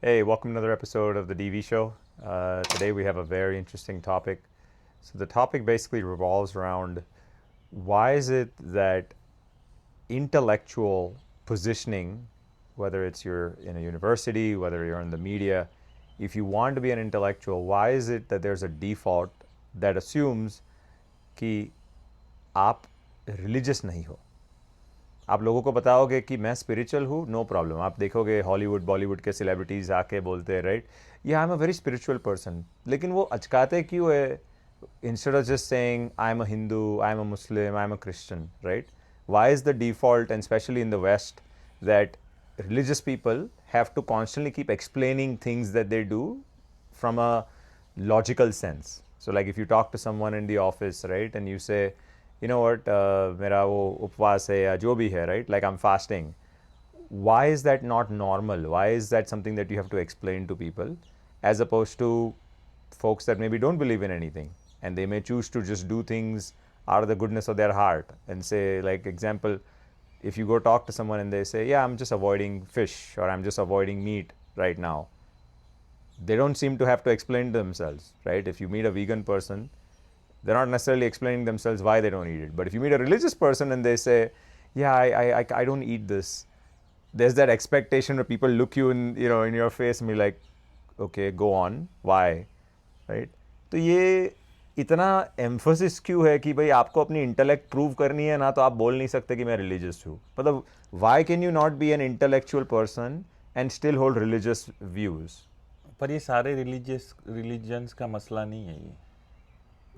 Hey, welcome to another episode of the DV Show. Today we have a very interesting topic. So the topic basically revolves around why is it that intellectual positioning, whether it's you're in a university, whether you're in the media, if you want to be an intellectual, why is it that there's a default that assumes कि आप religious नहीं हो? आप लोगों को बताओगे कि मैं स्पिरिचुअल हूँ, नो प्रॉब्लम. आप देखोगे हॉलीवुड बॉलीवुड के सेलिब्रिटीज आके बोलते हैं, राइट, ये आई am a very spiritual person. लेकिन वो अचकाते क्यों है? Instead of just saying I am a Hindu, I am a Muslim, I am a Christian, right? Why is the default, and especially in the West, that religious people have to constantly keep explaining things that they do from a logical sense? So like if you talk to someone in the office, right, and you say, you know what, मेरा वो उपवास है या जो भी है, right, like I'm fasting. Why is that not normal? Why is that something that you have to explain to people, as opposed to folks that maybe don't believe in anything and they may choose to just do things out of the goodness of their heart and say, like example, if you go talk to someone and they say, yeah, I'm just avoiding fish or I'm just avoiding meat right now, they don't seem to have to explain themselves, right? If you meet a vegan person, they're not necessarily explaining themselves why they don't eat it. But if you meet a religious person and they say, yeah, I don't eat this, there's that expectation where people look you in, you know, in your face and be like, okay, go on, why, right? तो ये इतना emphasis क्यों है कि भाई आपको अपनी intellect prove करनी है ना, तो आप बोल नहीं सकते कि मैं रिलीजियस हूँ. मतलब why can you not be an intellectual person and still hold religious views? पर ये सारे रिलीजन्स का मसला नहीं है. ये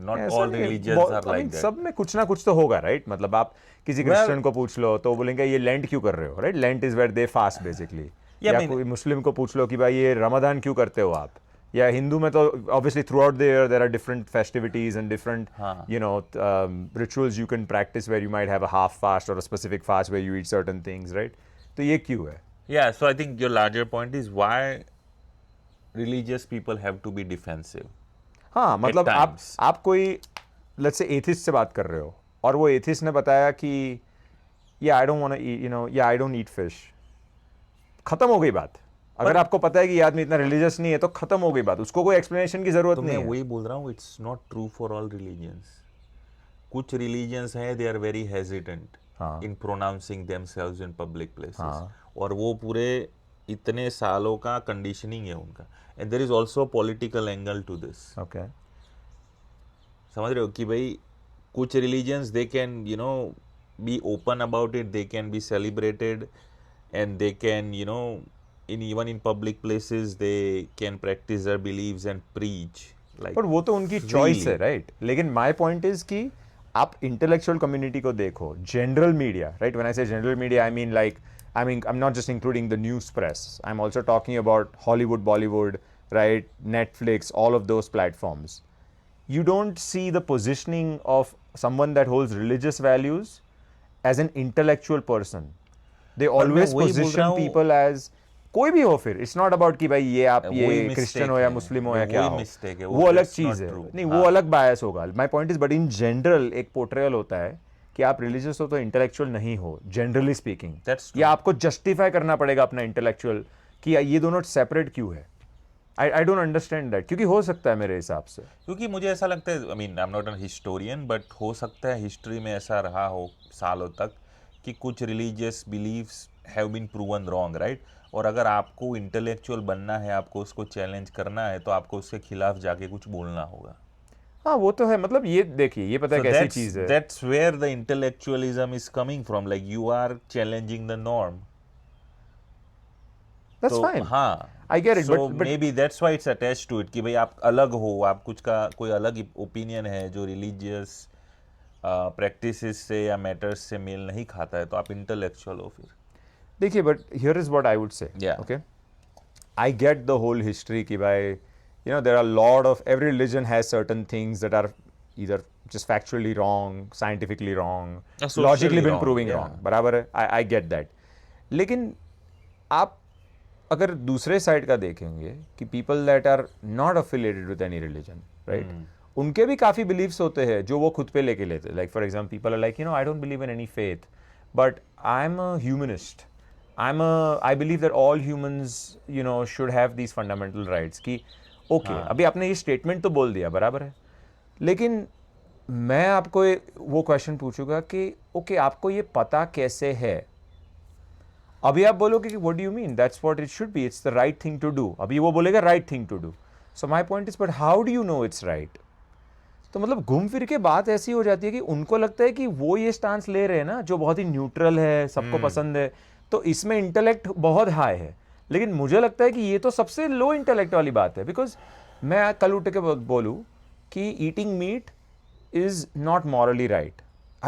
नॉट ऐसा ऑल नहीं है. Religions are like that. सब में कुछ ना कुछ तो होगा, राइट? मतलब आप किसी क्रिश्चियन को पूछ लो तो वो बोलेंगे ये लेंट क्यों कर रहे हो, right? Lent is where they fast basically. या कोई मुस्लिम को पूछ लो कि भाई ये रमजान क्यों करते हो आप. या हिंदू में तो obviously throughout the year there are different festivities and different you know rituals you can practice where you might have a half fast or a specific fast where you eat certain things, right? तो ये क्यों है? Yeah, so I think your larger point is why religious people have to be defensive. हाँ, मतलब times. आप कोई let's say atheist से बात कर रहे हो और वो एथिस्ट ने बताया कि या I don't want to eat, you know, या आई डोंट ईट फिश. खत्म हो गई बात. अगर आपको पता है कि ये आदमी इतना रिलीजियस नहीं है तो खत्म हो गई बात. उसको कोई एक्सप्लेनेशन की जरूरत तो नहीं मैं है. वही बोल रहा हूँ, it's not true for all religions. कुछ रिलीजन्स हैं, they are very hesitant in pronouncing themselves in public places. और वो पूरे इतने सालों का कंडीशनिंग है उनका. And there is also political angle to this. Okay, समझ रहे हो कि भाई कुछ religions they can you know be open about it, they can be celebrated and they can you know in even in public places they can practice their beliefs and preach like. पर वो तो उनकी choice है, right? लेकिन my point is कि आप intellectual community को देखो, general media, right? When I say general media I mean like I am not just including the news press, I am also talking about Hollywood Bollywood, right, Netflix, all of those platforms. You don't see the positioning of someone that holds religious values as an intellectual person. They always वही बोल रहा position हूँ, people as कोई भी हो. फिर it's not about कि भाई ये आप वही ये mistake क्रिश्चियन हो या है, मुस्लिम हो या वही क्या हो, mistake है, वो वो अलग that's चीज not है. true. नहीं, वो अलग बायस होगा. My point is, but in general एक पोर्ट्रेयल होता है कि आप रिलीजियस हो तो इंटेलेक्चुअल नहीं हो, जनरली स्पीकिंग. That's true. या आपको जस्टिफाई करना पड़ेगा अपना इंटेलेक्चुअल कि ये दोनों सेपरेट क्यों है. I don't understand that. क्योंकि हो सकता है मेरे हिसाब से, क्योंकि मुझे ऐसा लगता है, I mean I am not an historian, but हो सकता है हिस्ट्री में ऐसा रहा हो सालों तक कि कुछ religious beliefs have been proven wrong, right? और अगर आपको इंटेलेक्चुअल बनना है, आपको उसको चैलेंज करना है, तो आपको उसके खिलाफ जाके कुछ बोलना होगा. हाँ वो तो है. मतलब ये देखिए, ये पता है कैसी चीज है. That's where the intellectualism is coming from. Like you are challenging the norm. That's तो fine. हाँ, I get it, so but maybe that's why it's attached to it कि भाई आप अलग हो, आप कुछ का कोई अलग ओपिनियन है जो रिलीजियस प्रैक्टिसेस से या मैटर्स से मेल नहीं खाता है, तो आप इंटेलेक्चुअल हो फिर. देखिए, but here is what I would say. Yeah. Okay, I get the whole history कि भाई you know there are lot of every religion has certain things that are either just factually wrong, scientifically wrong, Socially logically been wrong, proving yeah. wrong. बराबर है, I get that. लेकिन आप अगर दूसरे side का देखेंगे कि people that are not affiliated with any religion, right, उनके भी काफ़ी बिलीव्स होते हैं जो वो खुद पे लेके लेते. Like for example, people are like, you know, I don't believe in any faith but I am a humanist, I believe that all humans, should have these fundamental rights कि okay, अभी आपने ये statement तो बोल दिया, बराबर है, लेकिन मैं आपको वो क्वेश्चन पूछूंगा कि ओके आपको ये पता कैसे है? अभी आप बोलोगे कि what do you mean, that's what it should be, it's the right thing to do. अभी वो बोलेगा right thing to do. So my point is but how do you know it's right? तो मतलब घूम फिर के बात ऐसी हो जाती है कि उनको लगता है कि वो ये स्टांस ले रहे हैं ना जो बहुत ही न्यूट्रल है, सबको पसंद है, तो इसमें इंटेलेक्ट बहुत हाई है. लेकिन मुझे लगता है कि ये तो सबसे लो इंटेलेक्ट वाली बात है. बिकॉज मैं कल उठ के बोलूँ कि eating meat is not morally right.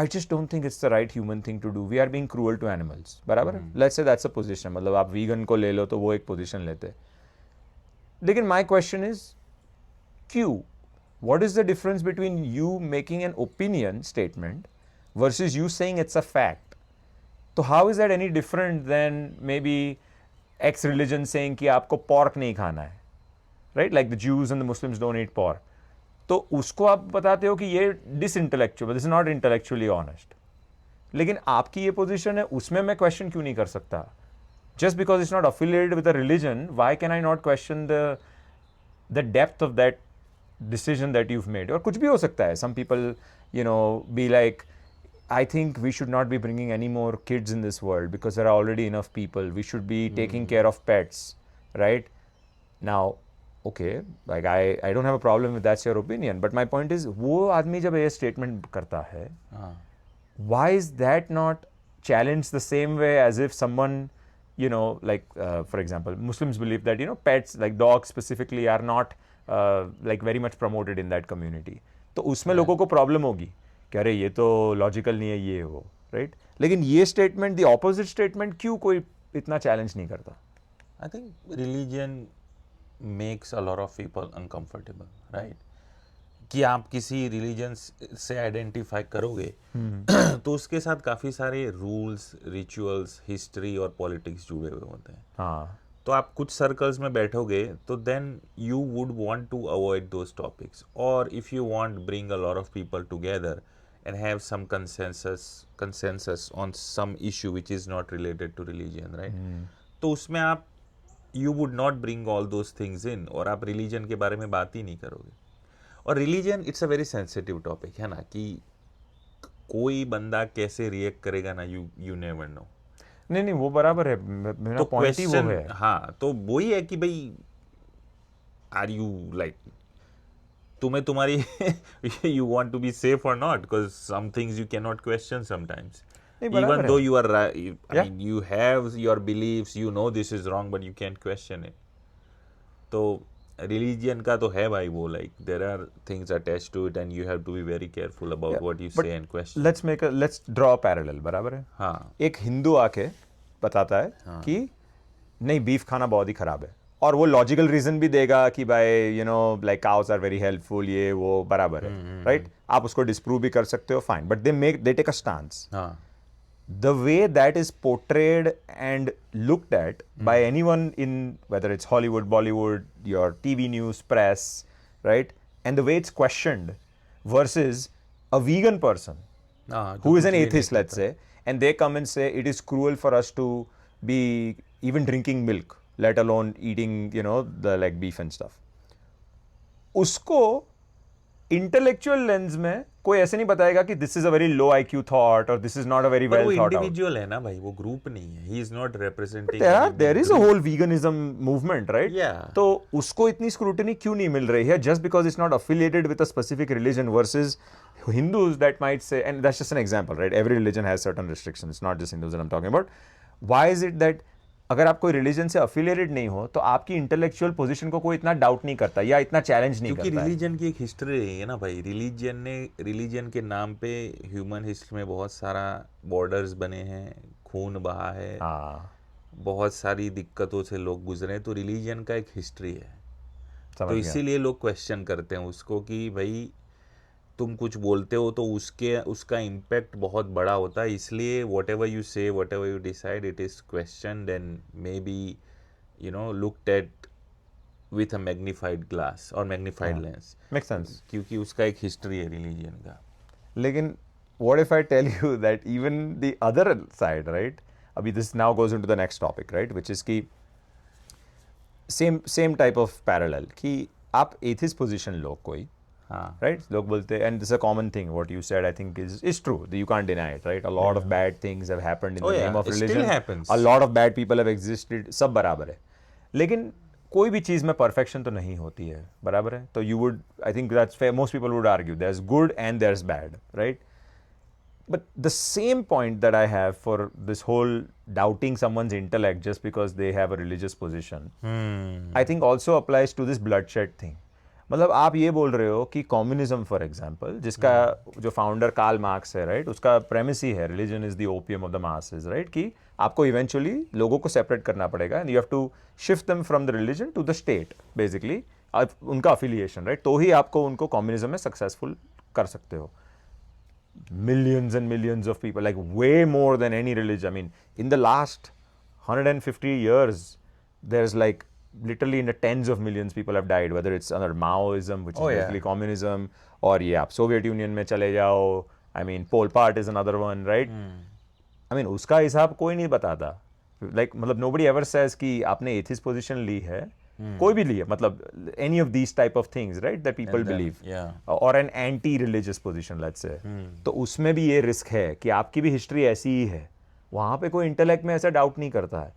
I just don't think it's the right human thing to do. We are being cruel to animals. बराबर है? Let's say that's a position. मतलब आप vegan को ले लो तो वो एक position लेते हैं. लेकिन my question is, क्यों? What is the difference between you making an opinion statement versus you saying it's a fact? तो how is that any different than maybe X religion saying कि आपको pork नहीं खाना है? Right? Like the Jews and the Muslims don't eat pork. तो उसको आप बताते हो कि ये disintellectual, this is not intellectually honest. लेकिन आपकी ये पोजीशन है, उसमें मैं क्वेश्चन क्यों नहीं कर सकता? Just because it's not affiliated with a religion, why can I not question the depth of that decision that you've made? और कुछ भी हो सकता है. Some people be like, I think we should not be bringing any more kids in this world because there are already enough people. We should be taking care of pets, right? Now, okay, like I don't have a problem if that's your opinion, but my point is, वो आदमी जब ये statement करता है, why is that not challenged the same way as if someone, like for example, Muslims believe that pets like dogs specifically are not like very much promoted in that community. तो उसमें लोगों को problem होगी कि अरे ये तो logical नहीं है ये वो, right? लेकिन ये statement, the opposite statement, क्यों कोई इतना challenge नहीं करता? I think religion makes a lot of people uncomfortable, right? कि आप किसी रिलीजन से आइडेंटिफाई करोगे तो उसके साथ काफ़ी सारे रूल्स, रिचुअल्स, हिस्ट्री और पॉलिटिक्स जुड़े हुए होते हैं. हाँ. तो आप कुछ सर्कल्स में बैठोगे तो then you would want to avoid those topics, और if you want bring a lot of people together and have some consensus on some issue which is not related to religion, right? तो उसमें आप you would not bring all those things in, और आप religion के बारे में बात ही नहीं करोगे. और religion it's a very sensitive topic है ना, कि कोई बंदा कैसे रिएक्ट करेगा ना, you never know. नहीं वो बराबर है, मेरा पॉइंट ही वो है. हाँ, तो वही है कि भाई आर यू लाइक, तुम्हें तुम्हारी you want to be safe or not, because some things you cannot question sometimes. Even though you are right, I mean, you have your beliefs, you know this is wrong, but you can't question it. तो religion का तो है भाई वो, like there are things attached to it and you have to be very careful about what you say and question. Let's draw a parallel, बराबर है? हाँ. एक हिंदू आके बताता है कि नहीं बीफ खाना बहुत ही खराब है, और वो लॉजिकल रीजन भी देगा कि भाई like cows are very helpful, ये वो बराबर है, राइट? आप उसको डिस्प्रूव भी कर सकते हो, fine, but they take a stance. The way that is portrayed and looked at by anyone in, whether it's Hollywood, Bollywood, your TV news, press, right? And the way it's questioned versus a vegan person who is an atheist, let's say, and they come and say it is cruel for us to be even drinking milk, let alone eating, the like beef and stuff. उसको intellectual lens में कोई ऐसे नहीं बताएगा कि this is a very low IQ thought और this is not a very well thought out. Individual है ना भाई, वो ग्रुप नहीं है, he is not representing. There is a whole veganism movement, right? तो उसको इतनी स्क्रूटिनी क्यों नहीं मिल रही है just because it's not affiliated with a specific religion versus Hindus that might say, and that's just an example, right? Every religion has certain restrictions. It's not just Hindus that I'm talking about. Why is it that अगर आप कोई religion से affiliated नहीं हो तो आपकी intellectual position को कोई इतना डाउट नहीं करता या इतना चैलेंज नहीं करता? क्योंकि रिलीजन की एक हिस्ट्री है ना भाई. रिलीजन के नाम पे ह्यूमन हिस्ट्री में बहुत सारा बॉर्डर्स बने हैं, खून बहा है, बहुत सारी दिक्कतों से लोग गुजरे हैं, तो रिलीजन का एक हिस्ट्री है. तो इसीलिए लोग क्वेश्चन करते हैं उसको कि भाई तुम कुछ बोलते हो तो उसका इम्पैक्ट बहुत बड़ा होता है, इसलिए whatever you say, whatever you decide, it is questioned and may be looked at with a magnified glass और मैग्नीफाइड लेंस. मेक सेंस, क्योंकि उसका एक हिस्ट्री है रिलीजन का. लेकिन what if I tell you that even the other side, right? अभी this now goes into the next topic, right, which is कि same type of parallel कि आप atheist position लो कोई, हाँ right? लोग बोलते हैं, and this is a common thing. What you said, I think, is true. You can't deny it, right? A lot of bad things have happened in Oh, the yeah. name of It still religion. happens. A lot of bad people have existed. सब बराबर है. लेकिन कोई भी चीज़ में perfection तो नहीं होती है, बराबर है? तो you would, I think that's fair. Most people would argue there's good and there's bad, right? But the same point that I have for this whole doubting someone's intellect just because they have a religious position, I think also applies to this bloodshed thing. मतलब आप ये बोल रहे हो कि communism for example, जिसका जो founder Karl Marx है, राइट, उसका प्रेमिस ही है religion is the opium of the masses, right, कि आपको इवेंचुअली लोगों को सेपरेट करना पड़ेगा and you have to shift them from the religion to the state, basically उनका अफिलिएशन, राइट, तो ही आपको उनको कम्युनिज्म में सक्सेसफुल कर सकते हो. Millions and millions of people, like way more than any religion. I mean, in the last 150 years, there's like literally in the tens of millions people have died, whether it's under Maoism, which is basically communism, or yeah, Soviet Union में चले जाओ. I mean, Pol Pot is another one, right? I mean, उसका हिसाब कोई नहीं बताता. Like, मतलब nobody ever says कि आपने atheist position ली है, कोई भी लिए, मतलब any of these type of things, right, that people believe, or an anti-religious position, let's say, तो उसमें भी ये रिस्क है कि आपकी भी हिस्ट्री ऐसी ही है, वहाँ पे कोई इंटेलेक्ट में ऐसा डाउट नहीं करता है.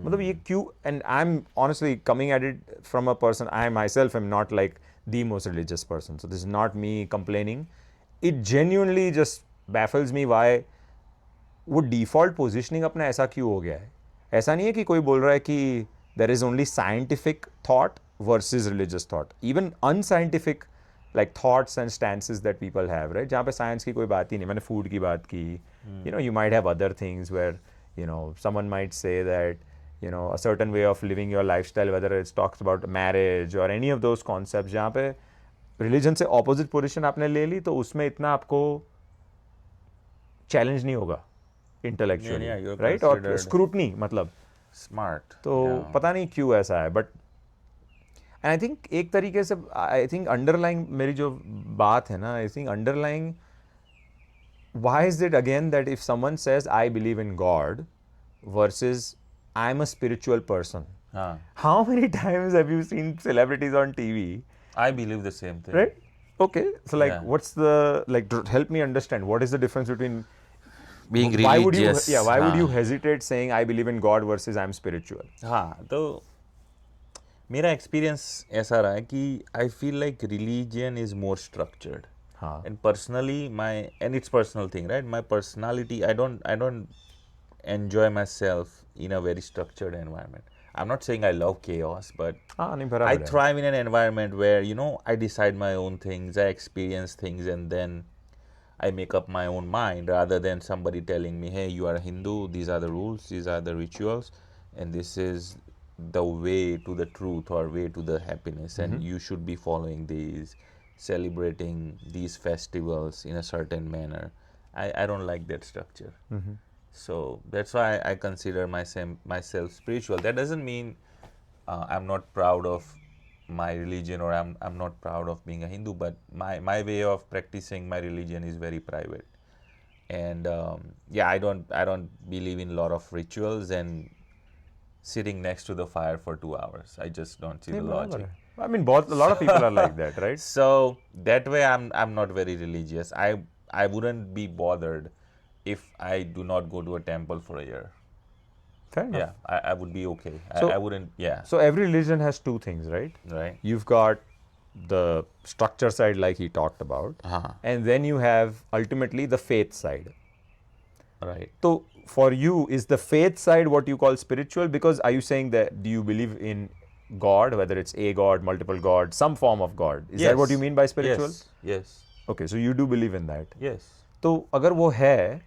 मतलब ये क्यों? And I am honestly coming at it from a person, I myself am not like the most religious person, so this is not me complaining. It genuinely just baffles me why वो default positioning अपना ऐसा क्यों हो गया है. ऐसा नहीं है कि कोई बोल रहा है कि there is only scientific thought versus religious thought. Even unscientific like thoughts and stances that people have, right? जहाँ पे science की कोई बात ही नहीं. मैंने food की बात की. You know, you might have other things where, you know, someone might say that, you know, a certain way of living your lifestyle, whether it talks about marriage or any of those concepts, जहाँ पे religion से opposite position आपने ले ली, तो उसमें इतना आपको challenge नहीं होगा intellectually, right? और scrutiny, मतलब स्मार्ट. तो पता नहीं क्यों ऐसा है. बट एंड आई थिंक एक तरीके से आई थिंक अंडरलाइंग मेरी जो बात है ना, I think underlying why is it again that if someone says I believe in God versus I am a spiritual person, how many times have you seen celebrities on TV? I believe the same thing. Right? Okay, so like what's the, like help me understand what is the difference between being why religious. why would you hesitate saying I believe in God versus I'm spiritual? हाँ, तो मेरा experience ऐसा रहा है कि I feel like religion is more structured. And personally my, and it's personal thing, right, my personality, I don't enjoy myself in a very structured environment. I'm not saying I love chaos, but I thrive in an environment where, you know, I decide my own things, I experience things, and then I make up my own mind rather than somebody telling me, hey, you are a Hindu, these are the rules, these are the rituals, and this is the way to the truth or way to the happiness, and you should be following these, celebrating these festivals in a certain manner. I don't like that structure. So that's why I consider myself spiritual. That doesn't mean I'm not proud of my religion or I'm not proud of being a Hindu, but my way of practicing my religion is very private. And yeah, I don't believe in a lot of rituals and sitting next to the fire for 2 hours. I just don't see the logic. I mean, a lot of people are like that, right? So that way I'm not very religious. I wouldn't be bothered if I do not go to a temple for a year. Fair enough. Yeah, I would be okay. So, I wouldn't, yeah. So every religion has two things, right? Right. You've got the structure side like he talked about, and then you have ultimately the faith side. Right. So for you, is the faith side what you call spiritual? Because are you saying that, do you believe in God, whether it's a God, multiple God, some form of God? Is that what you mean by spiritual? Yes. Okay, so you do believe in that. Yes. तो अगर वो है,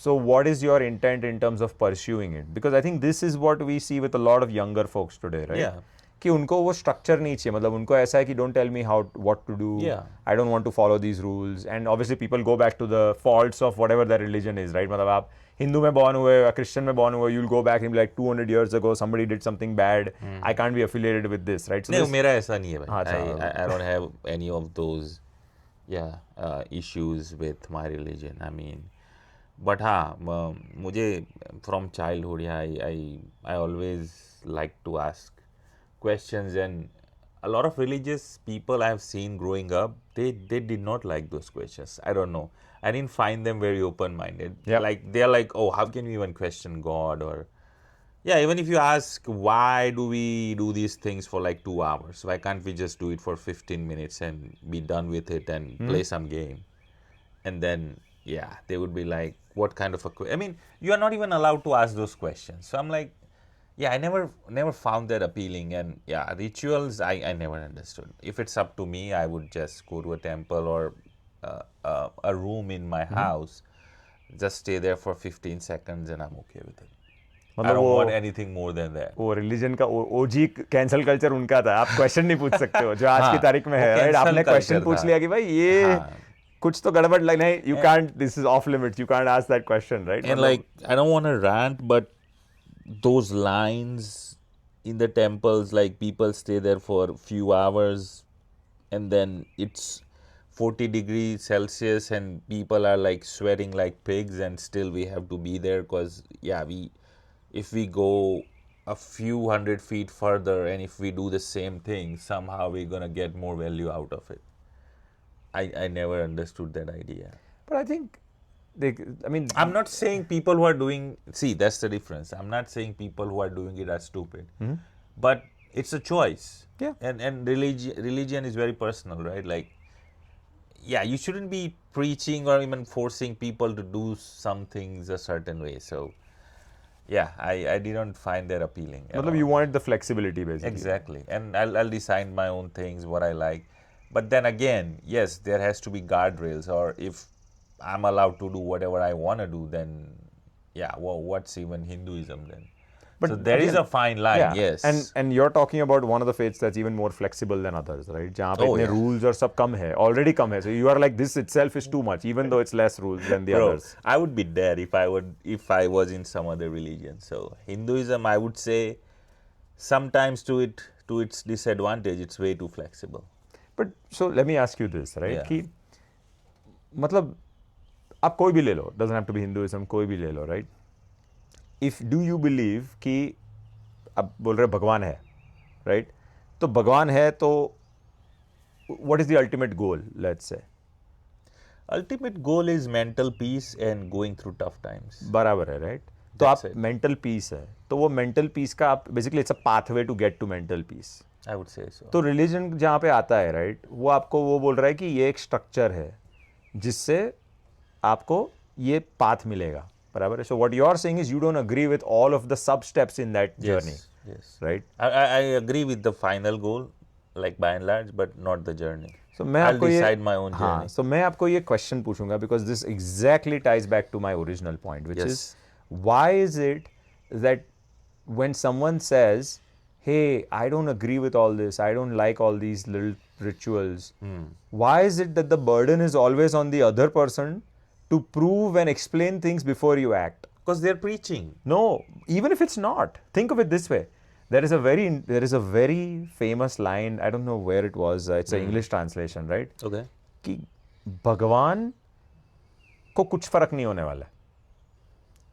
so what is your intent in terms of pursuing it? Because I think this is what we see with a lot of younger folks today, right? Yeah. कि उनको वो structure नहीं चाहिए, मतलब उनको ऐसा है कि don't tell me what to do. Yeah. I don't want to follow these rules. And obviously people go back to the faults of whatever their religion is, right? मतलब आप हिंदू में born हुए, Christian में born हुए, you'll go back and be like 200 years ago somebody did something bad. I can't be affiliated with this, right? So नहीं, मेरा ऐसा नहीं है भाई. अच्छा. I don't have any of those issues with my religion. I mean, but हाँ मुझे from childhood I always like to ask questions, and a lot of religious people I've seen growing up, they did not like those questions. I don't know, I didn't find them very open minded. Yep. Like they're like, oh, how can we even question God? Or yeah, even if you ask why do we do these things for like 2 hours, why can't we just do it for 15 minutes and be done with it and play some game? And then yeah, they would be like, what kind of I mean, you are not even allowed to ask those questions. So I'm like, yeah, I never found that appealing. And yeah, rituals I never understood. If it's up to me, I would just go to a temple or a room in my house, just stay there for 15 seconds and I'm okay with it. I मतलब don't want वो anything more than that. वो religion का ओजी cancel culture उनका था. आप question नहीं पूछ सकते हो जो आज की हाँ, तारीख में वो है, राइट? cancel आपने क्वेश्चन culture पूछ था. लिया कि भाई ये हाँ. कुछ तो गड़बड़ लग नहीं, you can't, this is of limits, you can't ask that question, right? And like, I don't want to rant, but those lines in the temples, like people stay there for a few hours and then it's 40 degrees Celsius and people are like sweating like pigs, and still we have to be there because yeah, if we go a few 100 feet further and if we do the same thing, somehow we're gonna get more value out of it. I never understood that idea. But I think they, I mean, I'm not saying people who are doing, see, that's the difference. I'm not saying people who are doing it are stupid, but it's a choice. Yeah. And religion is very personal, right? Like, yeah, you shouldn't be preaching or even forcing people to do some things a certain way. So, yeah, I didn't find that appealing. at मतलब all. you wanted the flexibility basically. Exactly. And I'll decide my own things, what I like. But then again, yes, there has to be guardrails. Or if I'm allowed to do whatever I want to do, then yeah, well, what's even Hinduism then? But so there is again, a fine line, yeah. yes. And you're talking about one of the faiths that's even more flexible than others, right? जहाँ पे Oh, इतने yeah. rules और सब कम है, already कम है. So you are like, this itself is too much, even though it's less rules than the Bro, others. I would be dead if I was in some other religion. So Hinduism, I would say, sometimes to its disadvantage, it's way too flexible. But so let me ask you this, right? Yeah. कि मतलब आप कोई भी ले लो, doesn't have to be Hinduism, कोई भी ले लो, right? If do you believe कि आप बोल रहे भगवान है, right? तो भगवान है तो what is the ultimate goal, let's say? Ultimate goal is mental peace and going through tough times. बराबर है, राइट? तो That's आप it. मेंटल पीस है, तो वो मेंटल पीस का आप basically it's a pathway to get to mental peace. I would say so. तो रिलीजन जहाँ पे आता है, राइट, वो आपको वो बोल रहा है कि ये एक स्ट्रक्चर है जिससे आपको ये पाथ मिलेगा, बराबर है? So what you are saying is you don't agree with all of the sub steps in that journey, Yes. Right? I agree with the final goal, like by and large, but not the journey. So मैं I'll आपको ये decide my own हाँ, journey. so मैं आपको ये question पूछूंगा because this exactly ties back to my original point which Yes. Is why is it that when someone says, hey, I don't agree with all this, I don't like all these little rituals, why is it that the burden is always on the other person to prove and explain things before you act? Because they're preaching. No, even if it's not, think of it this way. There is a very famous line, I don't know where it was, it's an English translation, right? Okay. कि भगवान को कुछ फर्क नहीं होने वाला है.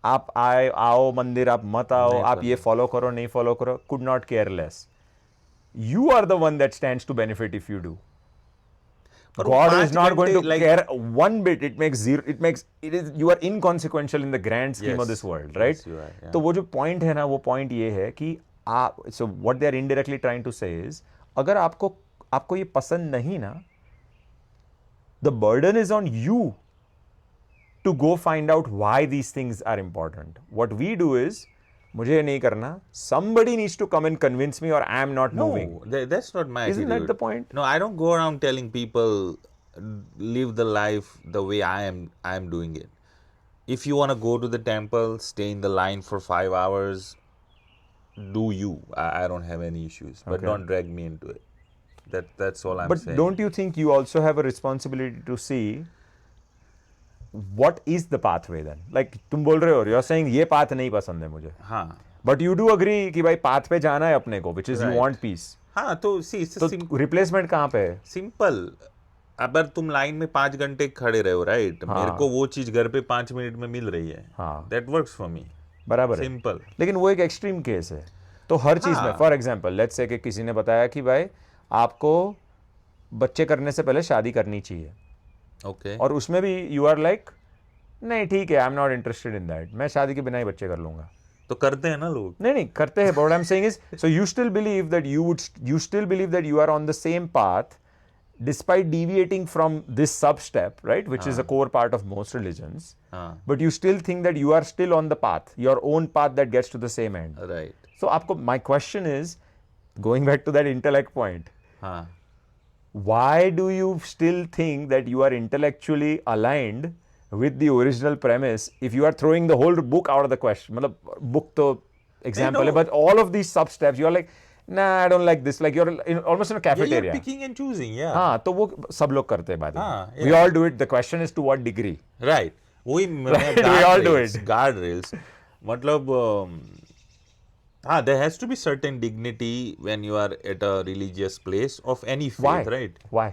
आप आओ मंदिर, आप मत आओ, नहीं आप ये फॉलो करो नहीं फॉलो करो, could not care less. You are the one that stands to benefit if you do. But God पाँच is not going to घंटे, like- care one bit. You are inconsequential in the grand scheme Yes. of this world, right? Yes, you are, yeah. तो वो जो point है ना, वो point ये है कि so what they are indirectly trying to say is, अगर आपको ये पसंद नहीं ना, the burden is on you to go find out why these things are important. What we do is, मुझे ये नहीं करना, somebody needs to come and convince me or I am not moving. No, that's not my Isn't that attitude. the point? No, I don't go around telling people live the life the way I am doing it. If you want to go to the temple, stay in the line for 5 hours, do you. I don't have any issues. But Okay. don't drag me into it. That's all I'm But saying. don't you think you also have a responsibility to see what is the pathway then? Like तुम बोल रहे हो, you're saying ये path नहीं पसंद है मुझे. हाँ. But you do agree कि भाई path पे जाना है अपने को, which is you Right. want peace. हाँ, तो see, it's a तो replacement कहाँ पे है? simple. अगर तुम लाइन में 5 घंटे खड़े रहे हो, राइट, मेरे को वो चीज घर पे 5 मिनट में मिल रही है, हाँ दैट वर्क्स फॉर मी, बराबर है। सिंपल। लेकिन वो एक एक्सट्रीम केस है। तो हर चीज में हाँ। फॉर एग्जांपल लेट्स से कि किसी ने बताया कि भाई आपको बच्चे करने से पहले शादी करनी चाहिए, ओके, और उसमें भी यू आर लाइक नहीं ठीक है, आई am not interested in that, मैं शादी के बिना ही बच्चे कर लूंगा। तो करते हैं ना लोग। नहीं नहीं करते हैं, what I'm saying is so you still believe that you still believe that you are on the same path despite deviating from this sub step, right, which is a core part of most religions, हाँ, but you still think that you are still on the path, your own path that gets to the same end. Right, So आपको my question is going back to that intellect point, हाँ, why do you still think that you are intellectually aligned with the original premise if you are throwing the whole book out of the question? मतलब book तो example है, no. but all of these sub steps you are like nah I don't like this, like you're almost in a yeah, you're cafeteria. picking and choosing, yeah, हाँ तो वो सब लोग करते हैं बाद में. हाँ, We all do it, the question is to what degree. Right, वही Right, we all do it. Guard rails, मतलब हाँ, there has to be certain dignity when you are at a religious place of any Why? faith, right? Why?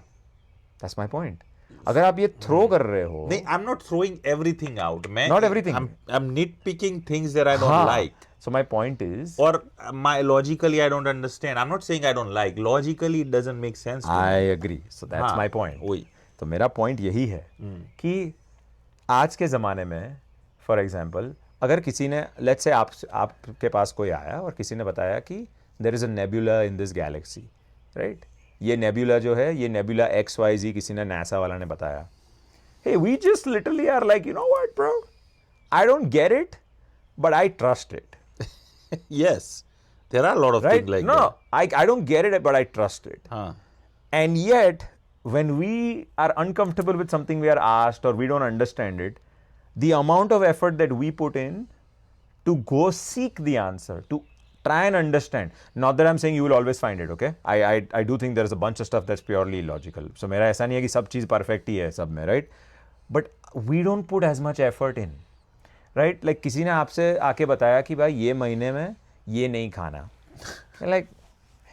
That's my point. अगर आप ये throw कर रहे हो, नहीं, I'm not throwing everything out, मैं Not everything. I'm nitpicking things that I don't हाँ, like, so my point is or my logically I don't understand. I'm not saying I don't like, logically it doesn't make sense to I me. agree, so that's हाँ, my point. वही, तो मेरा point यही है कि आज के ज़माने में फॉर एग्जांपल अगर किसी ने लेट्स से आपके पास कोई आया और किसी ने बताया कि there is a nebula in this galaxy, right, ये नेबुला जो है ये नेबुला XYZ किसी ने नासा वाला ने बताया, hey we just literally are like you know what bro, I don't get it but I trust it, yes, there are a lot of right, things like no that. I don't get it but I trust it. हाँ, And yet, when we are uncomfortable with something we are asked or we don't understand it, the amount of effort that we put in to go seek the answer, to try and understand. Not that I'm saying you will always find it, okay? I do think there's a bunch of stuff that's purely illogical. So मेरा ऐसा नहीं है कि सब चीज़ perfect ही है सब में, right? But we don't put as much effort in, right? Like किसी ने आपसे आके बताया कि भाई ये महीने में ये नहीं खाना. You're like,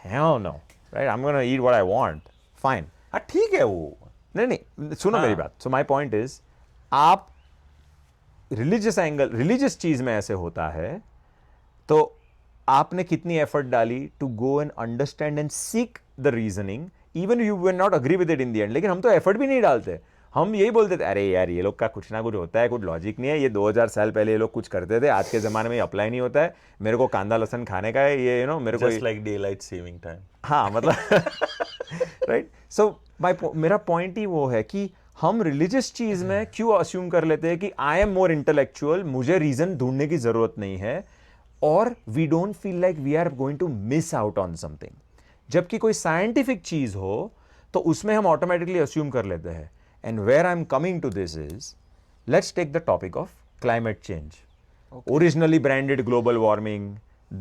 hell no, right? I'm gonna eat what I want. Fine. हाँ, ठीक है वो, नहीं नहीं सुनो हाँ. मेरी बात. सो माई पॉइंट इज आप रिलीजियस चीज में ऐसे होता है तो आपने कितनी एफर्ट डाली to go and understand and seek the reasoning, even you will not agree with it in the end. लेकिन हम तो एफर्ट भी नहीं डालते, हम यही बोलते थे अरे यार ये लोग का कुछ ना कुछ होता है, कुछ लॉजिक नहीं है, ये 2000 साल पहले ये लोग कुछ करते थे, आज के ज़माने में अप्लाई नहीं होता है, मेरे को कांदा लहसुन खाने का है, ये मेरे को just like daylight saving time. हाँ मतलब राइट. सो मेरा पॉइंट ही वो है कि हम रिलीजियस चीज में क्यों अस्यूम कर लेते हैं कि आई एम मोर इंटेलेक्चुअल, मुझे रीजन ढूंढने की जरूरत नहीं है, और we don't feel like we are going to miss out on something. जबकि कोई साइंटिफिक चीज हो तो उसमें हम ऑटोमेटिकली अस्यूम कर लेते हैं. And where I am coming to this is, let's take the topic of climate change. Originally branded global warming,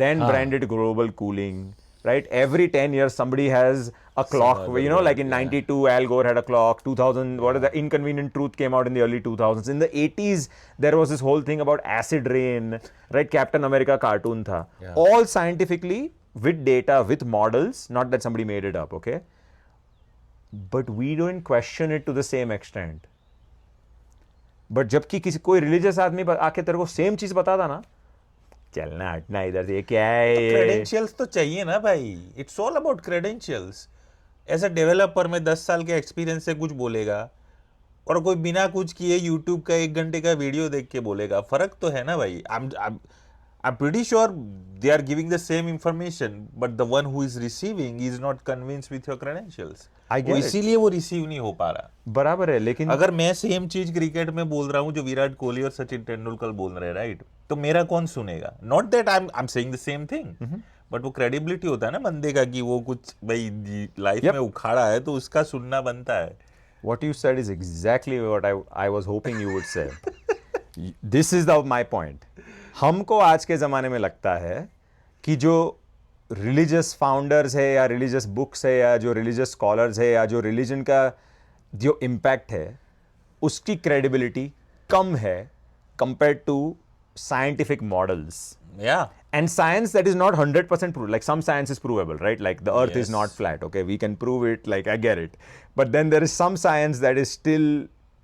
then branded global cooling, right? Every 10 years somebody has a clock, other you know, like word, in 92 Al Gore had a clock, 2000 what is the Inconvenient Truth came out in the early 2000s. In the 80s there was this whole thing about acid rain, right? Captain America cartoon tha. Yeah. All scientifically with data, with models, not that somebody made it up, okay? But we don't question it to the same extent. But जबकि किसी कोई religious आदमी आके तेरे को same चीज बताता ना, चलना हटना इधर से, ये क्या है ये? क्रेडेंशियल्स तो चाहिए ना भाई, it's all about credentials. As a developer में 10 साल के एक्सपीरियंस से कुछ बोलेगा और कोई बिना कुछ किए यूट्यूब का 1 घंटे का वीडियो देख के बोलेगा, फर्क तो है ना भाई. I'm pretty sure they are giving the same information, but the one who is receiving is not convinced with your credentials. I get it. इसीलिए वो रिसीव नहीं हो पा रहा. बराबर है, लेकिन अगर मैं सेम चीज क्रिकेट में बोल रहा हूँ जो विराट कोहली और सचिन तेंदुलकर बोल रहे हैं, राइट, तो मेरा कौन सुनेगा? Not that I am saying the same thing, but वो क्रेडिबिलिटी होता है ना बंदे का कि वो कुछ भाई लाइफ में उखाड़ा है तो उसका सुनना बनता है. what you said is exactly what I was hoping you would say. This is my point. हमको आज के ज़माने में लगता है कि जो रिलीजियस फाउंडर्स है या रिलीजियस बुक्स है या जो रिलीजियस स्कॉलर्स है या जो रिलीजन का जो इम्पैक्ट है उसकी क्रेडिबिलिटी कम है compare to scientific models Yeah. and science that is not 100% proved. Like some science is provable, right? Like the earth is Yes. not flat. Okay, we can prove it. Like I get it, but then there is some science that is still,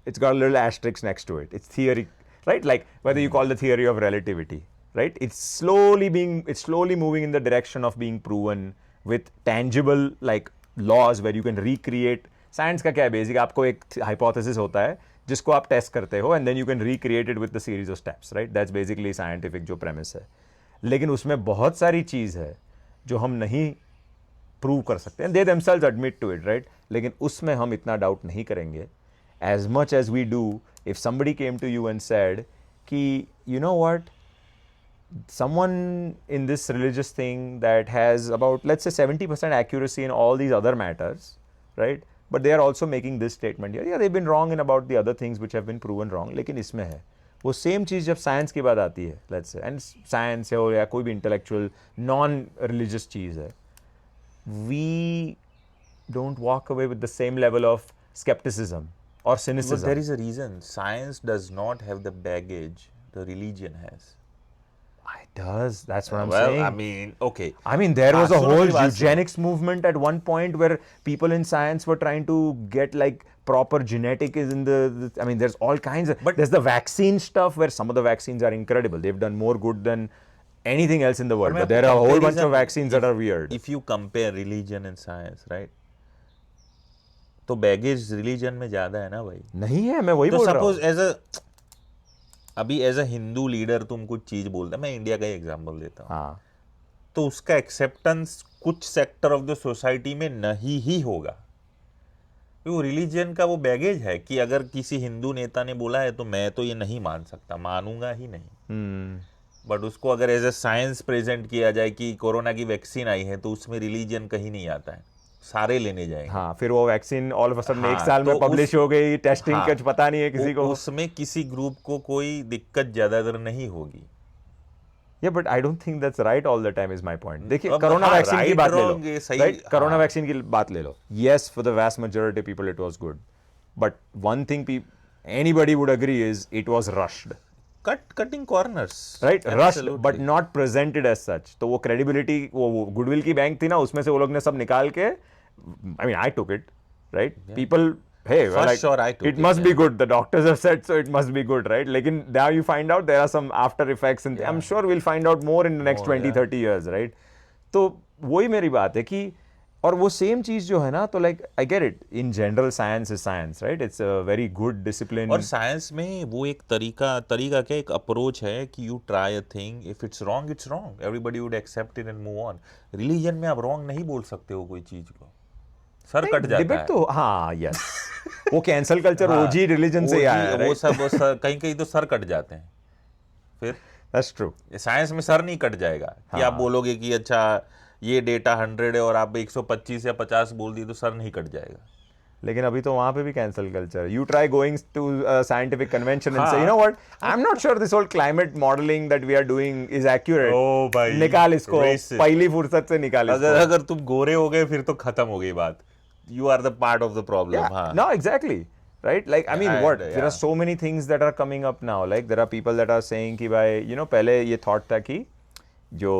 it's got a little asterisk next to it. It's theory, right? Like whether you call the theory of relativity, right? It's slowly moving in the direction of being proven with tangible like laws where you can recreate. Science का क्या है basic, आपको एक hypothesis होता है जिसको आप test करते हो, and then you can recreate it with the series of steps, right? That's basically scientific जो premise है. लेकिन उसमें बहुत सारी चीज़ है जो हम नहीं प्रूव कर सकते हैं. दे themselves admit to it, right? लेकिन उसमें हम इतना डाउट नहीं करेंगे as much as we do if somebody came to you and said कि you know what, someone in this religious thing that has about, let's say, 70% accuracy in all these other matters, right? But they are also making this statement here. Yeah, they've been wrong in about the other things which have been proven wrong. लेकिन इसमें है वो same चीज़ जब science की बात आती है, let's say, and science हो या कोई भी इंटेलेक्चुअल नॉन रिलीजियस चीज़ है, we don't walk away with the same level of skepticism or But cynicism. there is a reason. Science does not have the baggage the religion has. It does. That's what I'm Well, saying. I mean, okay. I mean, there was a सुनो whole मेरी बात सुनो। eugenics movement at one point where people in science were trying to get like proper genetic is in I mean, there's all kinds of, But- there's the vaccine stuff where some of the vaccines are incredible. They've done more good than anything else in the world. मैं But there are a whole bunch of comparison- vaccines that are weird. If you compare religion and science, right? तो baggage religion में ज्यादा है ना भाई. नहीं है, मैं वही तो बोल रहा सपोज हूँ. अभी एज अ हिंदू लीडर तुम कुछ चीज बोलते हैं, मैं इंडिया का ही एग्जांपल देता हूँ, हाँ, तो उसका एक्सेप्टेंस कुछ सेक्टर ऑफ द सोसाइटी में नहीं ही होगा. वो रिलीजन का वो बैगेज है कि अगर किसी हिंदू नेता ने बोला है तो मैं तो ये नहीं मान सकता, मानूंगा ही नहीं. बट उसको अगर एज ए साइंस प्रेजेंट किया जाए कि कोरोना की वैक्सीन आई है, तो उसमें रिलीजन कहीं नहीं आता है, सारे लेने जाएंगे. हाँ, फिर वो vaccine all of a sudden एक हाँ, साल में तो पब्लिश हो गई, टेस्टिंग हाँ, कुछ पता नहीं है किसी को. उसमें किसी ग्रुप को कोई दिक्कत ज्यादातर नहीं होगी. Yeah, but I don't think that's right all the time is my point. देखिए, अब कोरोना हाँ, वैक्सीन की right, बात ले wrong, ये लो, सही- right? कोरोना हाँ। वैक्सीन की बात ले लो. Yes, for the vast majority of people it was good. But one thing anybody would agree is it was rushed. Cutting corners, Right? Rushed, but not presented as such. तो वो credibility, वो goodwill की bank थी ना, उसमें से वो लोग ने सब निकाल के, I mean, I took it, right? People, hey, For like, sure, I took it it, must be yeah. good. The doctors have said so, it must be good, right? लेकिन now you find out there are some after effects, and I'm sure we'll find out more in the next 20, 30 years, right? तो वही मेरी बात है कि, और वो same चीज जो है ना, तो like I get it, in general science is science, right? It's a very good discipline. और साइंस में वो एक तरीका क्या, एक अप्रोच है कि you try a thing, if it's wrong it's wrong, everybody would accept it and move on. Religion में आप रॉन्ग नहीं बोल सकते हो कोई चीज को, सर कट जाता डिबेट है. तो हाँ, यस, वो कैंसल कल्चर ओजी रिलीजन से आया है, वो राइट? सब कहीं कहीं तो सर कट जाते हैं. फिर दैट्स ट्रू. साइंस में सर नहीं कट जाएगा कि आप बोलोगे कि अच्छा ये डेटा 100 है और आप 125 या 50 बोल दिए तो सर नहीं कट जाएगा. लेकिन अभी तो वहां पे भी cancel culture. You try going to scientific convention and say, हाँ. You know what, I am not sure this whole climate modelling that we are doing is accurate. ओ भाई, निकाल इसको, racist. पहली फुर्सत से निकाल इसको. अगर तुम गोरे हो गए फिर तो खत्म हो गई बात. You are the part of the problem. हाँ, No, exactly. Right? Like, I mean, Yeah, what? yeah. There are so many things that are coming up now. Like, there are people that are saying कि भाई, you know, पहले ये thought था कि जो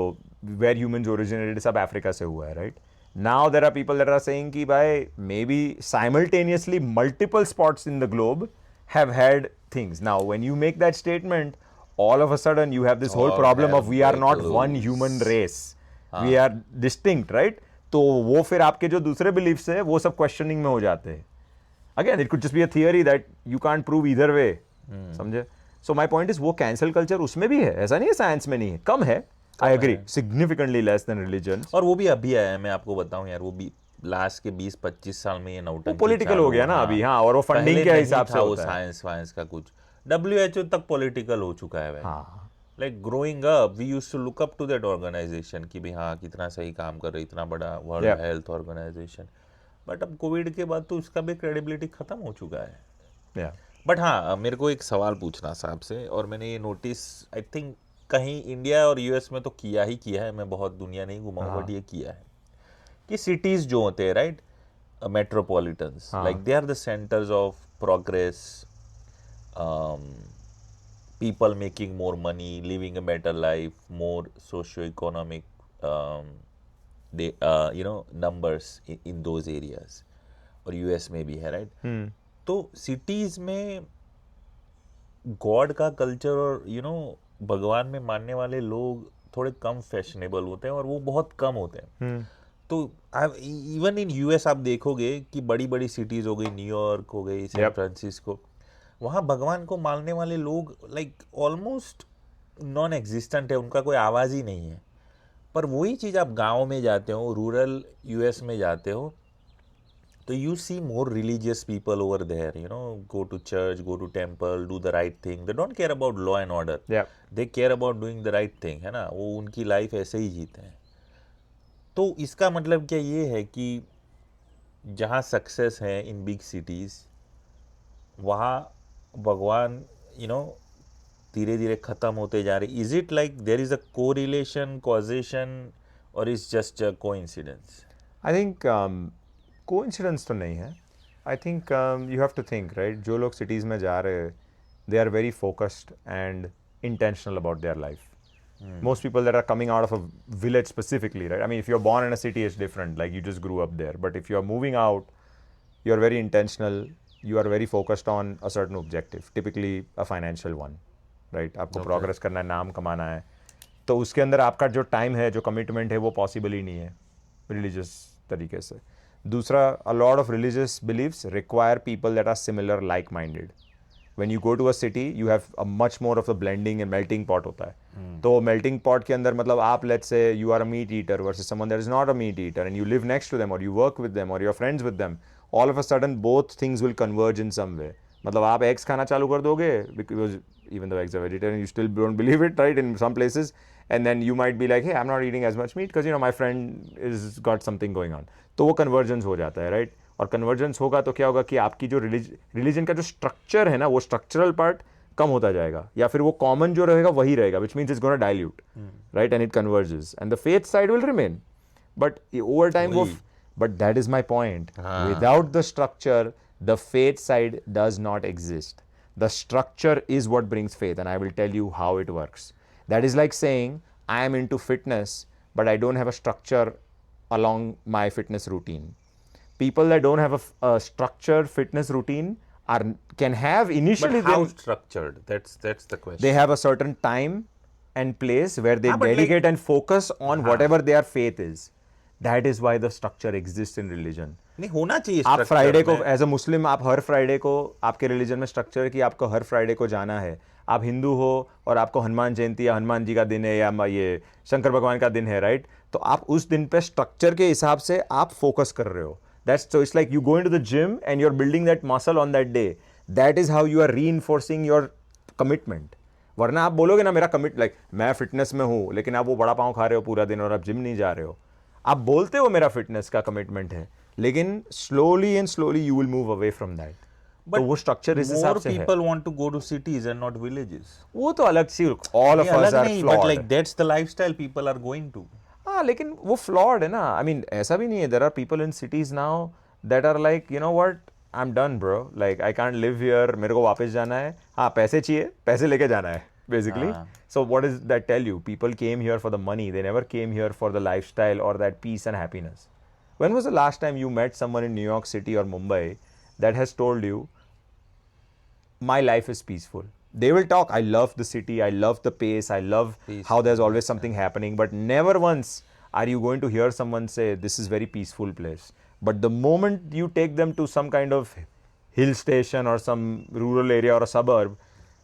where humans originated सब Africa से हुआ है, right? Now there are people that are saying कि भाई maybe simultaneously multiple spots in the globe have had things. Now, when you make that statement, all of a sudden you have this whole All problem have of we are not breakthroughs. one human race. We are distinct, right? तो वो फिर आपके जो दूसरे beliefs है वो सब questioning में हो जाते हैं. Again, it could just be a theory that you can't prove either way. समझे? So my point is वो cancel culture उसमें भी है, ऐसा नहीं है साइंस में नहीं है, कम है. I agree, significantly less than religion. और वो भी अभी आया है, मैं आपको बताऊं यार, वो भी लास्ट के 20-25 साल में ये नौटंकी वो political चालू हो गया ना हाँ. अभी, हाँ, और वो funding पहले के नहीं हिसाब था से वो होता है. साइंस वाइंस का कुछ. WHO तक पॉलिटिकल हो चुका है भाई. हाँ, like growing up we used to look up to that organization कि भाई हाँ कितना सही काम कर रही, इतना बड़ा world Yeah. Health organization. But अब कोविड के बाद तो उसका भी क्रेडिबिलिटी खत्म हो चुका है. yeah. बट हाँ, मेरे को एक सवाल पूछना था आपसे, और मैंने ये नोटिस आई थिंक कहीं इंडिया और यूएस में तो किया ही किया है, मैं बहुत दुनिया नहीं घुमा हूँ, बट ये किया है कि सिटीज जो होते हैं, right, metropolitans, like they are the centres of progress, people making more money, living a better life, more socio-economic, they numbers in those areas, और यूएस में भी है, राइट? तो सिटीज में गॉड का कल्चर और भगवान में मानने वाले लोग थोड़े कम फैशनेबल होते हैं, और वो बहुत कम होते हैं। तो इवन इन यूएस आप देखोगे कि बड़ी बड़ी सिटीज हो गई, न्यूयॉर्क हो गई, सैन फ्रांसिस्को, वहाँ भगवान को मानने वाले लोग लाइक ऑलमोस्ट नॉन एग्जिस्टेंट है, उनका कोई आवाज़ ही नहीं है। पर वही चीज़ आप गांव में जाते हो, रूरल यूएस में जाते हो, तो you see more religious people over there, go to church, go to temple, do the right thing. They don't care about law and order. Yeah. They care about doing the right thing, है ना? वो उनकी life ऐसे ही जीते हैं। तो इसका मतलब क्या ये है कि जहाँ सक्सेस है इन बिग सिटीज, वहाँ भगवान धीरे धीरे खत्म होते जा रहे। Is it like there is a correlation, causation, और is just a coincidence? I think coincidence तो नहीं है। I think you have to think, right, जो लोग सिटीज़ में जा रहे हैं they are very focused and intentional about their life. Most people that are coming out of a village specifically, right? I mean, if you're born in a city, it's different, like you just grew up there. But if you're moving out, you're very intentional, you are very focused on a certain objective, typically a financial one, right? आपको progress करना है, नाम कमाना है, तो उसके अंदर आपका जो टाइम है, जो कमिटमेंट है, वो पॉसिबल ही नहीं है रिलीजियस तरीके से। दूसरा, a lot of religious beliefs require people that are similar, like-minded. When you go to a city, you have a much more of the blending and melting pot होता है। तो melting pot के अंदर मतलब आप let's say you are a meat eater versus someone that is not a meat eater, and you live next to them or you work with them or you're friends with them, all of a sudden both things will converge in some way. मतलब आप eggs खाना चालू कर दोगे because even though eggs are vegetarian, you still don't believe it, right, in some places, and then you might be like, hey, I'm not eating as much meat because my friend is got something going on. तो वो convergence हो जाता है, right? और convergence होगा तो क्या होगा कि आपकी जो रिलीजन का जो स्ट्रक्चर है ना, वो स्ट्रक्चरल पार्ट कम होता जाएगा, या फिर वो कॉमन जो रहेगा वही रहेगा, which means it's gonna dilute, right, and it converges and the faith side will remain, but over time वो, but that is my point, without the structure the faith side does not exist. The structure is what brings faith, and I will tell you how it works. That is like saying I am into fitness but I don't have a structure along my fitness routine. People that don't have a structured fitness routine can have initially. But how structured? That's the question. They have a certain time and place where they dedicate and focus on whatever their faith is. That is why the structure exists in religion. नहीं होना चाहिए। आप Friday को as a मुस्लिम, आप हर Friday को, आपके religion में structure है कि आपको हर फ्राइडे को जाना है। आप हिंदू हो और आपको हनुमान जयंती या हनुमान जी का दिन है या ये शंकर भगवान का दिन है, राइट, तो आप उस दिन पे स्ट्रक्चर के हिसाब से आप फोकस कर रहे हो. That's so it's like you going to the gym and you are building that muscle on that day. That is how you are reinforcing your commitment. वरना आप बोलोगे ना मेरा कमिट, लाइक मैं फिटनेस में हूँ, लेकिन आप वो बड़ा पाँव खा रहे हो पूरा दिन और आप जिम नहीं जा रहे हो. आप बोलते हो मेरा फिटनेस का कमिटमेंट है, लेकिन slowly and slowly you will move away from that. तो वो स्ट्रक्चर इस हिसाब से है. More people want to go to cities and not villages. वो तो अलग सी, all of us are flawed. But like that's the lifestyle people are going to. हाँ, लेकिन वो flawed है ना. I mean ऐसा भी नहीं है. There are people in cities now that are like, you know what, I'm done bro. Like I can't live here. मेरे को वापस जाना है. हाँ, पैसे चाहिए, पैसे लेके जाना है basically. So what does that tell you? People came here for the money. They never came here for the lifestyle or that peace and happiness. When was the last time you met someone in New York City or Mumbai that has told you, my life is peaceful? They will talk, I love the city, I love the pace, I love how there's always something happening, but never once are you going to hear someone say, this is very peaceful place. But the moment you take them to some kind of hill station or some rural area or a suburb,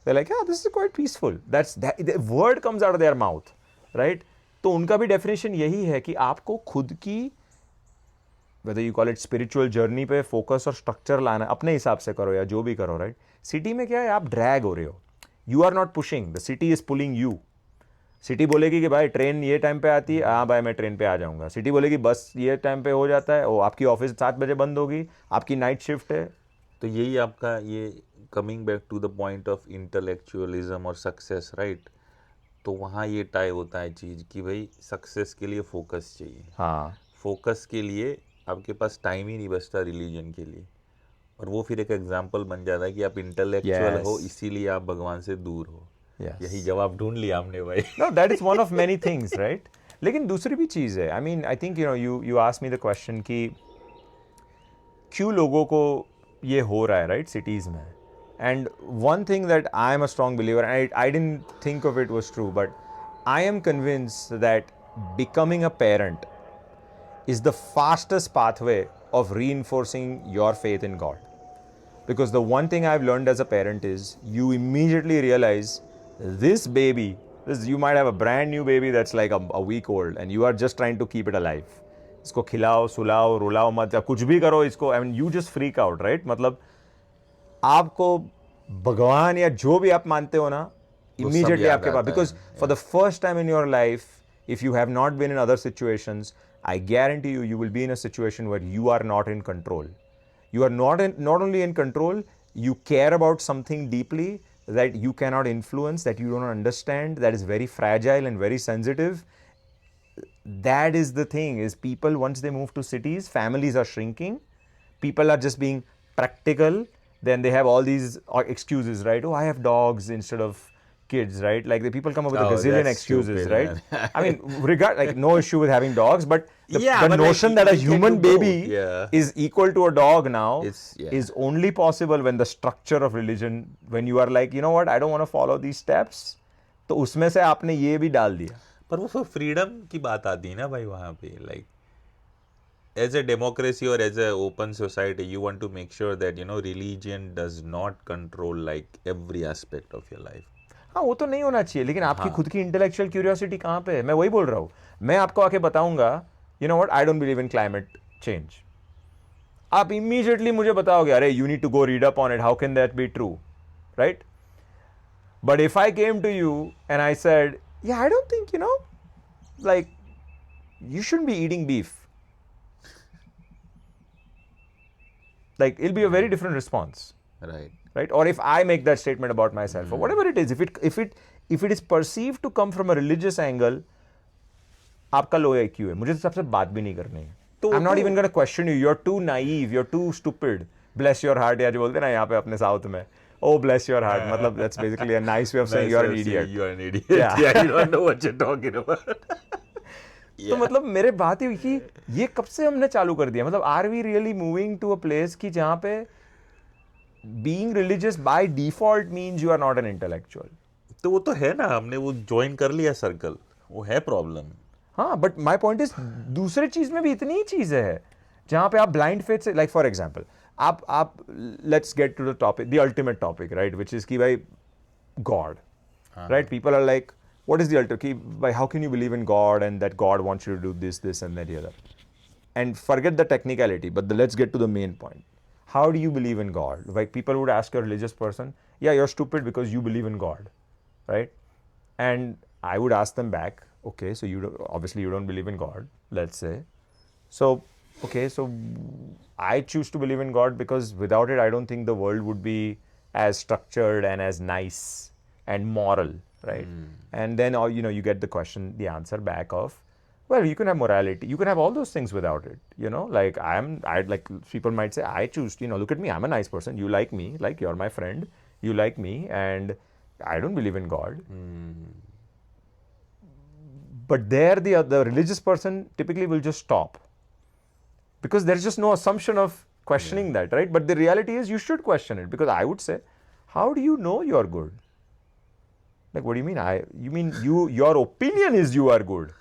they're like, yeah, this is quite peaceful. That's that, the word comes out of their mouth, right? तो उनका भी definition यही है कि आपको खुद की, whether you call it spiritual journey पे फोकस और स्ट्रक्चर लाना, अपने हिसाब से करो या जो भी करो, राइट. सिटी में क्या है, आप ड्रैग हो रहे हो. You are not pushing, the city is pulling you. City बोलेगी कि भाई ट्रेन ये टाइम पे आती है, हाँ भाई मैं ट्रेन पे आ जाऊंगा. सिटी बोलेगी बस ये टाइम पे हो जाता है, ओ आपकी ऑफिस 7 बजे बंद होगी, आपकी नाइट शिफ्ट है. तो यही आपका ये coming back to the point of intellectualism और सक्सेस, राइट. तो वहाँ ये टाई होता है चीज़ कि भाई सक्सेस के लिए फोकस चाहिए. हाँ, फोकस के लिए आपके पास टाइम ही नहीं बचता रिलीजन के लिए, और वो फिर एक एग्जाम्पल बन जाता है कि आप इंटेलेक्चुअल हो इसीलिए आप भगवान से दूर हो. Yes. यही जवाब ढूंढ लिया हमने भाई. No, that is one of many things, right? लेकिन दूसरी भी चीज़ है. I mean, I think you asked me the question कि क्यों लोगों को ये हो रहा है, right? Cities में. And one thing that I am a strong believer, and I didn't think of it was true, but I am convinced that becoming a parent is the fastest pathway of reinforcing your faith in God. Because the one thing I've learned as a parent is you immediately realize this baby, you might have a brand new baby that's like a week old and you are just trying to keep it alive. इसको खिलाओ, सुलाओ, रुलाओ मत, या कुछ भी करो इसको, I mean, you just freak out, right? मतलब आपको भगवान या जो भी आप मानते हो ना, immediately आपके पास, because for the first time in your life, if you have not been in other situations, I guarantee you, you will be in a situation where you are not in control. You are not only in control, you care about something deeply that you cannot influence, that you don't understand, that is very fragile and very sensitive. That is the thing, is people, once they move to cities, families are shrinking, people are just being practical, then they have all these excuses, right? Oh, I have dogs instead of kids, right? Like the people come up with a gazillion excuses, stupid, right? I mean, like no issue with having dogs, but the but notion like, that a you can human do both, baby yeah. is equal to a dog now Yeah. is only possible when the structure of religion, when you are like, you know what, I don't want to follow these steps, तो उसमें से आपने ये भी डाल दिया. पर वो फ्रीडम की बात आती है ना भाई वहाँ पे, like as a democracy or as a open society, you want to make sure that religion does not control like every aspect of your life. हाँ, वो तो नहीं होना चाहिए, लेकिन आपकी खुद की इंटेलेक्चुअल क्यूरियोसिटी कहाँ पे है? मैं वही बोल रहा हूँ. मैं आपको आके बताऊंगा, you know what, I don't believe in climate change. आप इमीडिएटली मुझे बताओगे, अरे you need to go read up on it, how can that be true, right? But if I came to you and I said, yeah, I don't think, like, you shouldn't be eating beef. Like, it'll be a very different response. Right? Or if I make that statement about myself, or whatever it is, if it is perceived to come from a religious angle, आपका low IQ है, मुझे तो सबसे बात भी नहीं करनी है. I'm not even going to question you. You're too naive. You're too stupid. Bless your heart, या जो बोलते हैं ना यहाँ पे अपने साउथ में. Oh, bless your heart. मतलब that's basically a nice way of saying you're an idiot. You are an idiot. Yeah, you don't know what you're talking about. तो मतलब मेरे बात ही कि ये कब से हमने चालू कर दिया? मतलब are we really moving to a place कि जहाँ पे being religious by default means you are not an intellectual? तो वो तो है ना, हमने वो join कर लिया सर्कल, वो है प्रॉब्लम. हाँ, but my point is दूसरे चीज में भी इतनी ही चीजें हैं जहाँ पे आप ब्लाइंड फेथ से, like for example, आप let's get to the topic, the ultimate topic, right, which is कि भाई God, right? People are like, what is the ultimate? कि भाई how can you believe in God and that God wants you to do this and that, the other, and forget the technicality, but let's get to the main point. How do you believe in God? Like people would ask a religious person, yeah, you're stupid because you believe in God, right? And I would ask them back, okay, so obviously you don't believe in God, let's say. So, okay, so I choose to believe in God because without it, I don't think the world would be as structured and as nice and moral, right? And then, you get the answer back of, well, you can have morality, you can have all those things without it, like like people might say, I choose, look at me, I'm a nice person, you like me, like you're my friend, you like me, and I don't believe in God. But there, the religious person typically will just stop. Because there's just no assumption of questioning that, right? But the reality is you should question it. Because I would say, how do you know you're good? Like, what do you mean? You mean your opinion is you are good,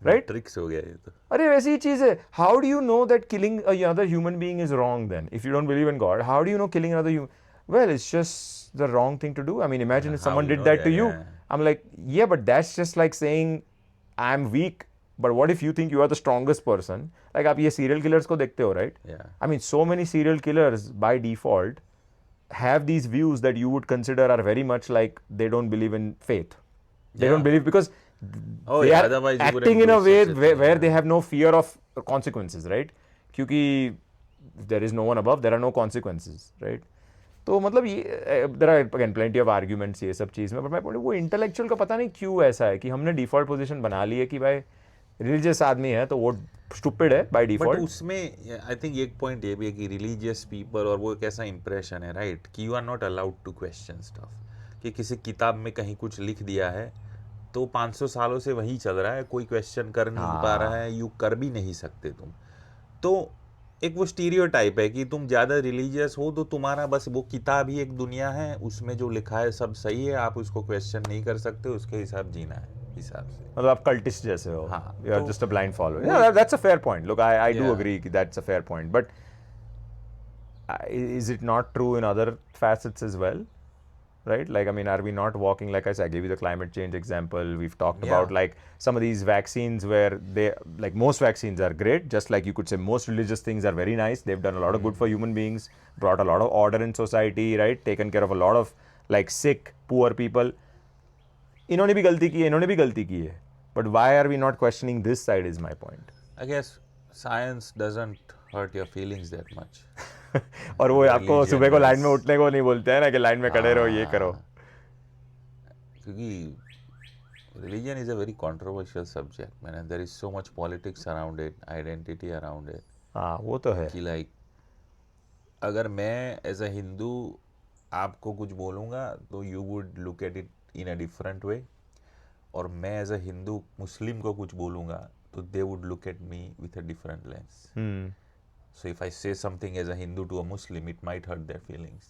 right? Tricks हो गया ये तो. अरे वैसी ही चीज है. How do you know that killing another human being is wrong then? If you don't believe in God, how do you know killing another human? Well, it's just the wrong thing to do. I mean, imagine if someone did that to you. I'm like, yeah, but that's just like saying I'm weak. But what if you think you are the strongest person? Like आप ये serial killers को देखते हो, right? Yeah. I mean, so many serial killers by default have these views that you would consider are very much like they don't believe in faith. They don't believe because they are acting in a way where they have no fear of consequences, right? क्योंकि there is no one above, there are no consequences, right? तो मतलब ये there are again plenty of arguments ये सब चीज़ में, but मैं बोलूँ वो intellectual का पता नहीं क्यों ऐसा है कि हमने default position बना ली है कि भाई रिलीजियस आदमी है तो वो स्टूपिड है बाय डिफॉल्ट. बट उसमें आई थिंक एक पॉइंट ये भी है कि रिलीजियस पीपल और वो एक ऐसा इंप्रेशन है, राइट, कि you are not allowed to question stuff. कि किसी किताब में कहीं कुछ लिख दिया है तो 500 सालों से वही चल रहा है, कोई क्वेश्चन कर नहीं पा रहा है, यू कर भी नहीं सकते तुम। तो एक वो स्टीरियोटाइप है कि तुम ज़्यादा रिलीजियस हो तो तुम्हारा बस वो किताब ही एक दुनिया है, उसमें जो लिखा है सब सही है, आप उसको क्वेश्चन नहीं कर सकते, उसके हिसाब जीना है हिसाब से। मतलब आप कल्टिस्ट जैसे हो, हाँ, यू आर तो just a blind follower. Yeah that's a fair point, look I do Yeah. Agree कि that's a fair point, but is it not true in other facets as well? Right? Like, I mean, are we not walking, like I said, I gave you the climate change example. We've talked about Yeah. like some of these vaccines where they, like most vaccines are great, just like you could say most religious things are very nice. They've done a lot of good for human beings, brought a lot of order in society, right? Taken care of a lot of like sick, poor people. इन्होंने भी गलती की है, इन्होंने भी गलती की है. But why are we not questioning this side is my point. I guess science doesn't hurt your feelings that much. और वो आपको Religion सुबह को लाइन में does. उठने को नहीं बोलते हैं ना कि लाइन में खड़े रहो, ये करो. क्योंकि religion is a very controversial subject, man, and there is so much politics around it, identity around it. हाँ वो तो है. कि like अगर मैं एज अ हिंदू आपको कुछ बोलूँगा तो you would look at it in a different way, और मैं एज अ हिंदू मुस्लिम को कुछ बोलूँगा तो they would look at me with a different lens. So if I say something as a Hindu to a Muslim, it might hurt their feelings.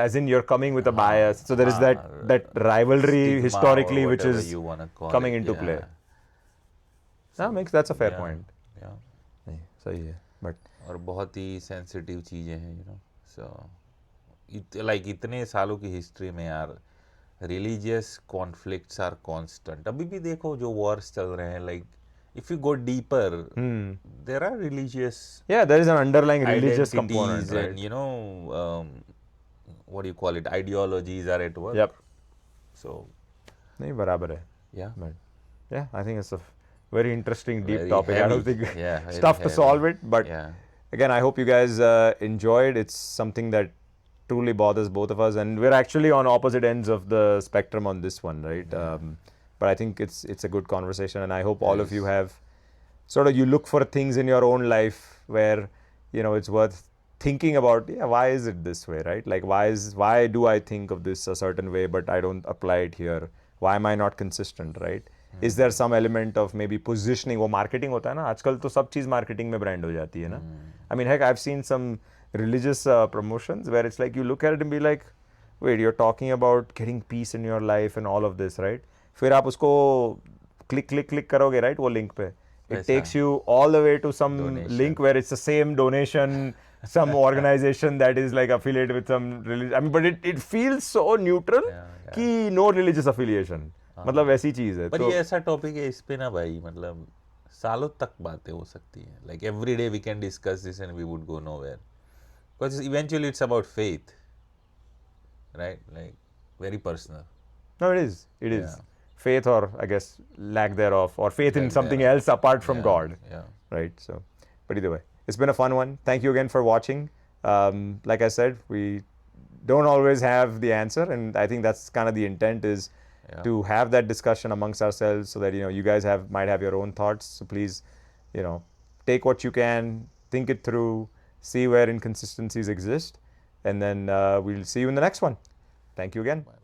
As in you're coming with a bias, so there is that rivalry Stigma historically or which whatever is you wanna call coming it, into yeah. play. That's a fair Yeah, point. yeah. नहीं सही है, but और बहुत ही sensitive चीज़ें हैं, you know. So like इतने सालों की हिस्ट्री में यार रिलीजियस कॉन्फ्लिक्ट्स आर कांस्टेंट. अभी भी देखो जो वॉर्स चल रहे हैं, like if you go deeper, there are religious yeah, there is an underlying religious identities component, right? and, you know, what do you call it, ideologies are at work. Yep. So नहीं बराबर है. yeah, But yeah, I think it's a very interesting, deep very topic. I don't heavy. think Yeah, very stuff to heavy. solve it, but Yeah. again, I hope you guys enjoyed. It's something that truly bothers both of us, and we're actually on opposite ends of the spectrum on this one, right? But I think it's a good conversation, and I hope all of you have sort of, you look for things in your own life where, you know, it's worth thinking about, yeah, why is it this way, right? Like why do I think of this a certain way but I don't apply it here? Why am I not consistent, right? Is there some element of maybe positioning? वो marketing होता है ना, आजकल तो सब चीज़ marketing में brand हो जाती है ना. I mean, heck, I've seen some religious promotions where it's like you look at it and be like, wait, you're talking about getting peace in your life and all of this, right? फिर आप उसको click करोगे, right, वो link पे. It takes you all the way to some link where it's the same donation, some organization that is like affiliated with some religion. I mean, but it feels so neutral कि no religious affiliation. मतलब वैसी चीज़ है. पर ये ऐसा topic है, इस पे ना भाई मतलब सालों तक बातें हो सकती हैं. Like every day we can discuss this and we would go nowhere. Because eventually it's about faith, right? Like very personal. No, it is. It is. Yeah. Faith, or I guess lack thereof, or faith in Lack something thereof. else apart from Yeah, God. yeah. Right? So, but either way, it's been a fun one. Thank you again for watching. Like I said, we don't always have the answer, and I think that's kind of the intent, is to have that discussion amongst ourselves, so that, you know, you guys might have your own thoughts. So please, you know, take what you can, think it through, see where inconsistencies exist, and then we'll see you in the next one. Thank you again. Bye.